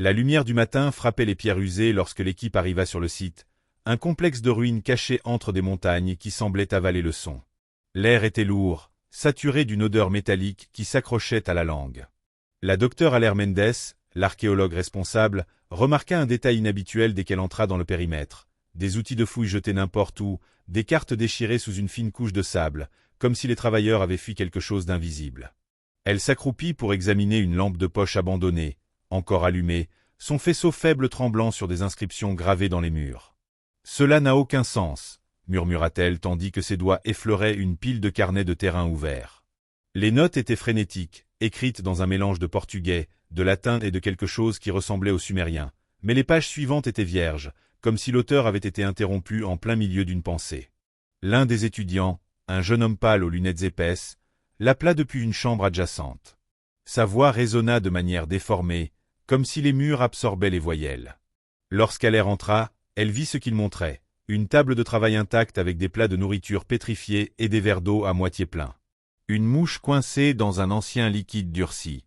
La lumière du matin frappait les pierres usées lorsque l'équipe arriva sur le site, un complexe de ruines caché entre des montagnes qui semblaient avaler le son. L'air était lourd, saturé d'une odeur métallique qui s'accrochait à la langue. La docteure Aller Mendes, l'archéologue responsable, remarqua un détail inhabituel dès qu'elle entra dans le périmètre. Des outils de fouille jetés n'importe où, des cartes déchirées sous une fine couche de sable, comme si les travailleurs avaient fui quelque chose d'invisible. Elle s'accroupit pour examiner une lampe de poche abandonnée, encore allumée, son faisceau faible tremblant sur des inscriptions gravées dans les murs. « Cela n'a aucun sens », murmura-t-elle tandis que ses doigts effleuraient une pile de carnets de terrain ouverts. Les notes étaient frénétiques, écrites dans un mélange de portugais, de latin et de quelque chose qui ressemblait au sumérien, mais les pages suivantes étaient vierges, comme si l'auteur avait été interrompu en plein milieu d'une pensée. L'un des étudiants, un jeune homme pâle aux lunettes épaisses, l'appela depuis une chambre adjacente. Sa voix résonna de manière déformée, comme si les murs absorbaient les voyelles. Lorsqu'Aller entra, elle vit ce qu'il montrait, une table de travail intacte avec des plats de nourriture pétrifiés et des verres d'eau à moitié pleins. Une mouche coincée dans un ancien liquide durci.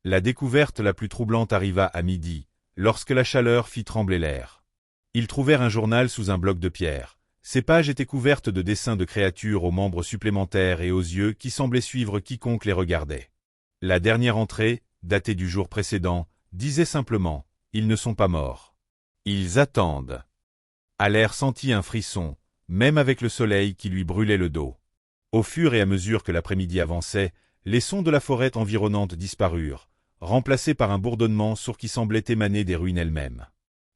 La découverte la plus troublante arriva à midi, lorsque la chaleur fit trembler l'air. Ils trouvèrent un journal sous un bloc de pierre. Ses pages étaient couvertes de dessins de créatures aux membres supplémentaires et aux yeux qui semblaient suivre quiconque les regardait. La dernière entrée, datée du jour précédent, disait simplement « Ils ne sont pas morts. Ils attendent ». Aller sentit un frisson, même avec le soleil qui lui brûlait le dos. Au fur et à mesure que l'après-midi avançait, les sons de la forêt environnante disparurent, remplacés par un bourdonnement sourd qui semblait émaner des ruines elles-mêmes.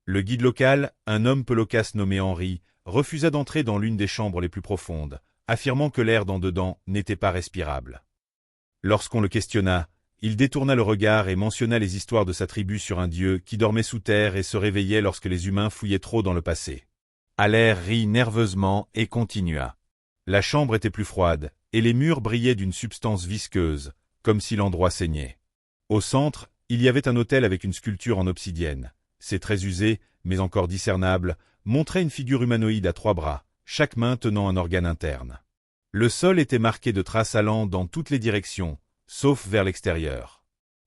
Le guide local, un homme peu loquace nommé Henri, refusa d'entrer dans l'une des chambres les plus profondes, affirmant que l'air d'en dedans n'était pas respirable. Lorsqu'on le questionna, il détourna le regard et mentionna les histoires de sa tribu sur un dieu qui dormait sous terre et se réveillait lorsque les humains fouillaient trop dans le passé. Aller rit nerveusement et continua. La chambre était plus froide, et les murs brillaient d'une substance visqueuse, comme si l'endroit saignait. Au centre, il y avait un autel avec une sculpture en obsidienne. Ses traits usés, mais encore discernables, montraient une figure humanoïde à 3 bras, chaque main tenant un organe interne. Le sol était marqué de traces allant dans toutes les directions, sauf vers l'extérieur.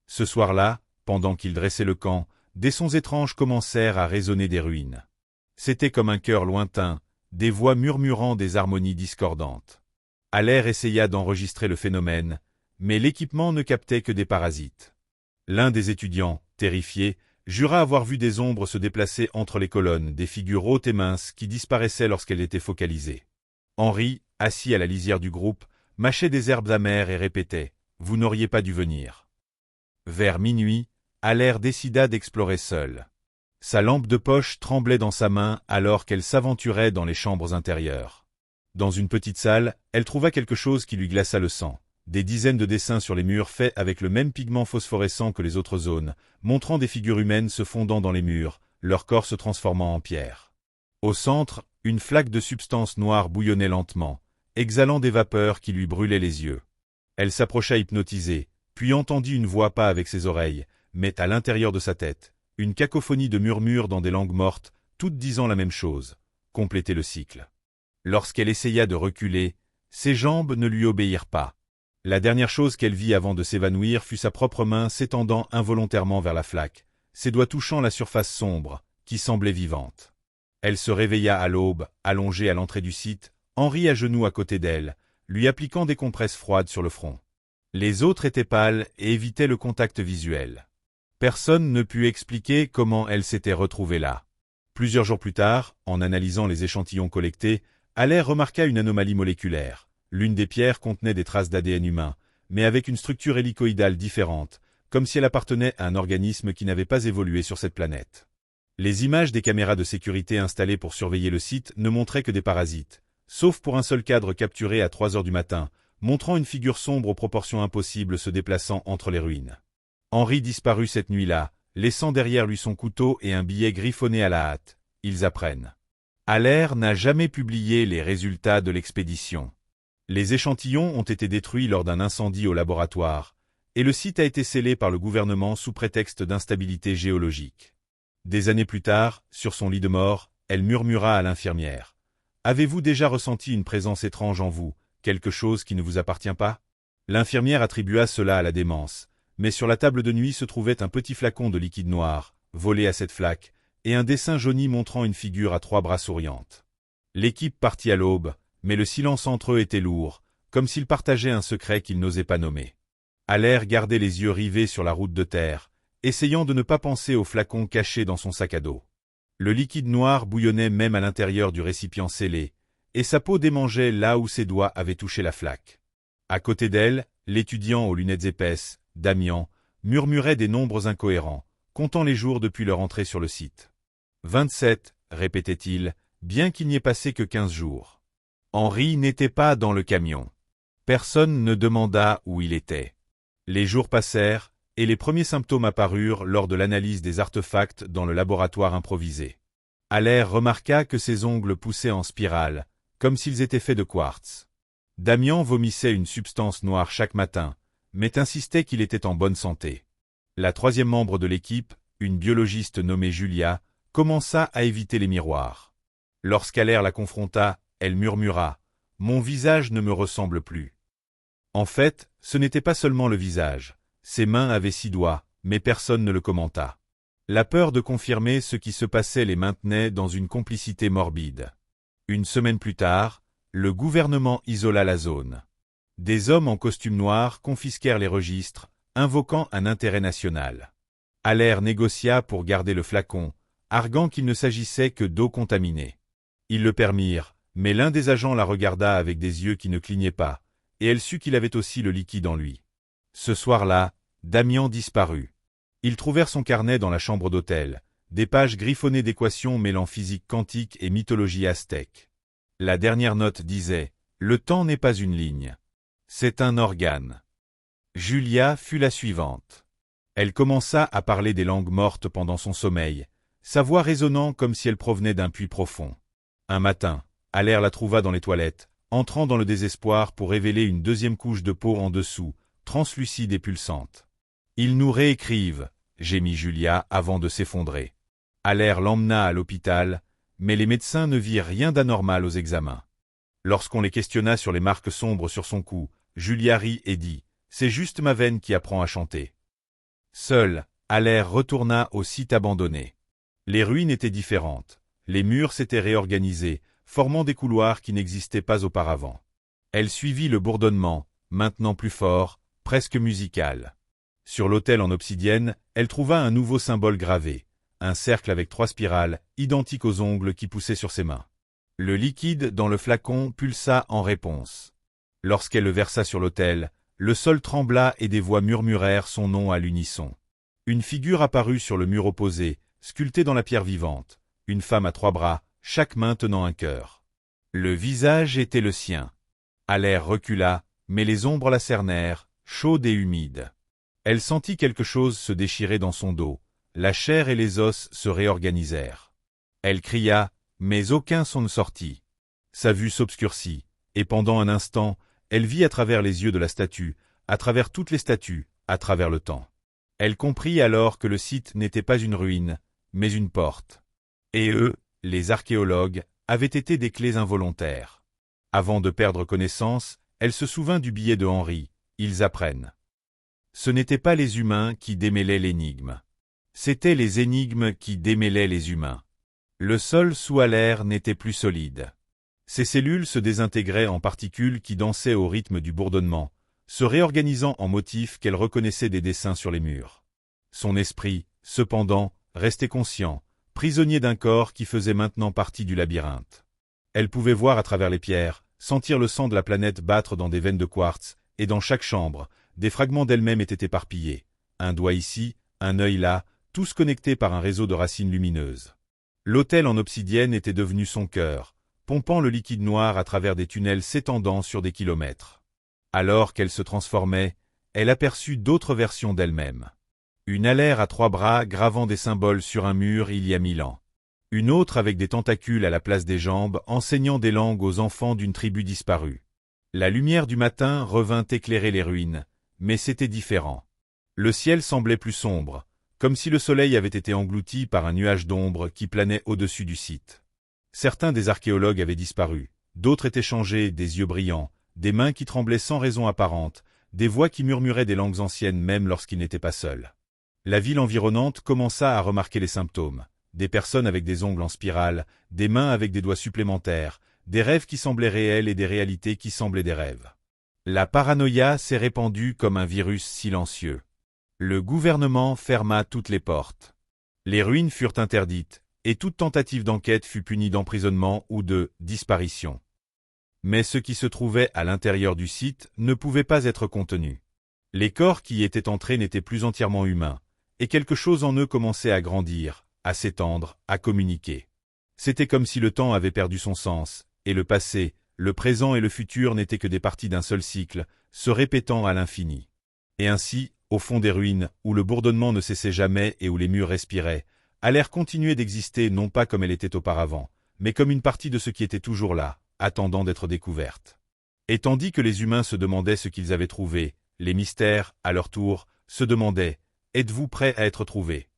Ce soir-là, pendant qu'il dressait le camp, des sons étranges commencèrent à résonner des ruines. C'était comme un chœur lointain, des voix murmurant des harmonies discordantes. Aller essaya d'enregistrer le phénomène, mais l'équipement ne captait que des parasites. L'un des étudiants, terrifié, jura avoir vu des ombres se déplacer entre les colonnes, des figures hautes et minces qui disparaissaient lorsqu'elles étaient focalisées. Henri, assis à la lisière du groupe, mâchait des herbes amères et répétait « Vous n'auriez pas dû venir ». Vers minuit, Aller décida d'explorer seul. Sa lampe de poche tremblait dans sa main alors qu'elle s'aventurait dans les chambres intérieures. Dans une petite salle, elle trouva quelque chose qui lui glaça le sang. Des dizaines de dessins sur les murs faits avec le même pigment phosphorescent que les autres zones, montrant des figures humaines se fondant dans les murs, leur corps se transformant en pierre. Au centre, une flaque de substance noire bouillonnait lentement, exhalant des vapeurs qui lui brûlaient les yeux. Elle s'approcha hypnotisée, puis entendit une voix pas avec ses oreilles, mais à l'intérieur de sa tête, une cacophonie de murmures dans des langues mortes, toutes disant la même chose, compléter le cycle. Lorsqu'elle essaya de reculer, ses jambes ne lui obéirent pas. La dernière chose qu'elle vit avant de s'évanouir fut sa propre main s'étendant involontairement vers la flaque, ses doigts touchant la surface sombre, qui semblait vivante. Elle se réveilla à l'aube, allongée à l'entrée du site, Henri à genoux à côté d'elle, lui appliquant des compresses froides sur le front. Les autres étaient pâles et évitaient le contact visuel. Personne ne put expliquer comment elle s'était retrouvée là. Plusieurs jours plus tard, en analysant les échantillons collectés, Aller remarqua une anomalie moléculaire. L'une des pierres contenait des traces d'ADN humain, mais avec une structure hélicoïdale différente, comme si elle appartenait à un organisme qui n'avait pas évolué sur cette planète. Les images des caméras de sécurité installées pour surveiller le site ne montraient que des parasites, sauf pour un seul cadre capturé à 3 heures du matin, montrant une figure sombre aux proportions impossibles se déplaçant entre les ruines. Henri disparut cette nuit-là, laissant derrière lui son couteau et un billet griffonné à la hâte. Ils apprennent. Aller n'a jamais publié les résultats de l'expédition. Les échantillons ont été détruits lors d'un incendie au laboratoire, et le site a été scellé par le gouvernement sous prétexte d'instabilité géologique. Des années plus tard, sur son lit de mort, elle murmura à l'infirmière. « Avez-vous déjà ressenti une présence étrange en vous, quelque chose qui ne vous appartient pas ?» L'infirmière attribua cela à la démence, mais sur la table de nuit se trouvait un petit flacon de liquide noir, volé à cette flaque, et un dessin jauni montrant une figure à 3 bras souriante. L'équipe partit à l'aube, mais le silence entre eux était lourd, comme s'ils partageaient un secret qu'ils n'osaient pas nommer. Allaire gardait les yeux rivés sur la route de terre, essayant de ne pas penser au flacon caché dans son sac à dos. Le liquide noir bouillonnait même à l'intérieur du récipient scellé, et sa peau démangeait là où ses doigts avaient touché la flaque. À côté d'elle, l'étudiant aux lunettes épaisses, Damian, murmurait des nombres incohérents, comptant les jours depuis leur entrée sur le site. 27, répétait-il, bien qu'il n'y ait passé que 15 jours. Henri n'était pas dans le camion. Personne ne demanda où il était. Les jours passèrent, et les premiers symptômes apparurent lors de l'analyse des artefacts dans le laboratoire improvisé. Allaire remarqua que ses ongles poussaient en spirale, comme s'ils étaient faits de quartz. Damian vomissait une substance noire chaque matin, mais insistait qu'il était en bonne santé. La troisième membre de l'équipe, une biologiste nommée Julia, commença à éviter les miroirs. Lorsqu'Allaire la confronta, elle murmura « Mon visage ne me ressemble plus ». En fait, ce n'était pas seulement le visage. Ses mains avaient 6 doigts, mais personne ne le commenta. La peur de confirmer ce qui se passait les maintenait dans une complicité morbide. Une semaine plus tard, le gouvernement isola la zone. Des hommes en costume noir confisquèrent les registres, invoquant un intérêt national. Allaire négocia pour garder le flacon, arguant qu'il ne s'agissait que d'eau contaminée. Ils le permirent, mais l'un des agents la regarda avec des yeux qui ne clignaient pas, et elle sut qu'il avait aussi le liquide en lui. Ce soir-là, Damian disparut. Ils trouvèrent son carnet dans la chambre d'hôtel, des pages griffonnées d'équations mêlant physique quantique et mythologie aztèque. La dernière note disait « Le temps n'est pas une ligne. C'est un organe ». Julia fut la suivante. Elle commença à parler des langues mortes pendant son sommeil, sa voix résonnant comme si elle provenait d'un puits profond. Un matin, Allaire la trouva dans les toilettes, entrant dans le désespoir pour révéler une deuxième couche de peau en dessous, translucide et pulsante. « Ils nous réécrivent », gémit Julia avant de s'effondrer. Allaire l'emmena à l'hôpital, mais les médecins ne virent rien d'anormal aux examens. Lorsqu'on les questionna sur les marques sombres sur son cou, Julia rit et dit « C'est juste ma veine qui apprend à chanter ». Seul, Allaire retourna au site abandonné. Les ruines étaient différentes. Les murs s'étaient réorganisés, formant des couloirs qui n'existaient pas auparavant. Elle suivit le bourdonnement, maintenant plus fort, presque musical. Sur l'autel en obsidienne, elle trouva un nouveau symbole gravé, un cercle avec 3 spirales, identiques aux ongles qui poussaient sur ses mains. Le liquide dans le flacon pulsa en réponse. Lorsqu'elle le versa sur l'autel, le sol trembla et des voix murmurèrent son nom à l'unisson. Une figure apparut sur le mur opposé, sculptée dans la pierre vivante, une femme à 3 bras, chaque main tenant un cœur. Le visage était le sien. Allaire recula, mais les ombres la cernèrent, chaude et humide. Elle sentit quelque chose se déchirer dans son dos, la chair et les os se réorganisèrent. Elle cria, mais aucun son ne sortit. Sa vue s'obscurcit, et pendant un instant, elle vit à travers les yeux de la statue, à travers toutes les statues, à travers le temps. Elle comprit alors que le site n'était pas une ruine, mais une porte. Et eux, les archéologues, avaient été des clés involontaires. Avant de perdre connaissance, elle se souvint du billet de Henri, ils apprennent. Ce n'étaient pas les humains qui démêlaient l'énigme. C'étaient les énigmes qui démêlaient les humains. Le sol sous Allaire n'était plus solide. Ses cellules se désintégraient en particules qui dansaient au rythme du bourdonnement, se réorganisant en motifs qu'elle reconnaissait des dessins sur les murs. Son esprit, cependant, restait conscient, prisonnier d'un corps qui faisait maintenant partie du labyrinthe. Elle pouvait voir à travers les pierres, sentir le sang de la planète battre dans des veines de quartz, et dans chaque chambre, des fragments d'elle-même étaient éparpillés. Un doigt ici, un œil là, tous connectés par un réseau de racines lumineuses. L'autel en obsidienne était devenu son cœur, pompant le liquide noir à travers des tunnels s'étendant sur des kilomètres. Alors qu'elle se transformait, elle aperçut d'autres versions d'elle-même. Une Allaire à 3 bras gravant des symboles sur un mur il y a 1000 ans. Une autre avec des tentacules à la place des jambes enseignant des langues aux enfants d'une tribu disparue. La lumière du matin revint éclairer les ruines, mais c'était différent. Le ciel semblait plus sombre, comme si le soleil avait été englouti par un nuage d'ombre qui planait au-dessus du site. Certains des archéologues avaient disparu, d'autres étaient changés, des yeux brillants, des mains qui tremblaient sans raison apparente, des voix qui murmuraient des langues anciennes même lorsqu'ils n'étaient pas seuls. La ville environnante commença à remarquer les symptômes. Des personnes avec des ongles en spirale, des mains avec des doigts supplémentaires, des rêves qui semblaient réels et des réalités qui semblaient des rêves. La paranoïa s'est répandue comme un virus silencieux. Le gouvernement ferma toutes les portes. Les ruines furent interdites, et toute tentative d'enquête fut punie d'emprisonnement ou de disparition. Mais ce qui se trouvait à l'intérieur du site ne pouvait pas être contenu. Les corps qui y étaient entrés n'étaient plus entièrement humains, et quelque chose en eux commençait à grandir, à s'étendre, à communiquer. C'était comme si le temps avait perdu son sens, et le passé, le présent et le futur n'étaient que des parties d'un seul cycle, se répétant à l'infini. Et ainsi, au fond des ruines, où le bourdonnement ne cessait jamais et où les murs respiraient, allèrent continuer d'exister non pas comme elle était auparavant, mais comme une partie de ce qui était toujours là, attendant d'être découverte. Et tandis que les humains se demandaient ce qu'ils avaient trouvé, les mystères, à leur tour, se demandaient « Êtes-vous prêts à être trouvés ?»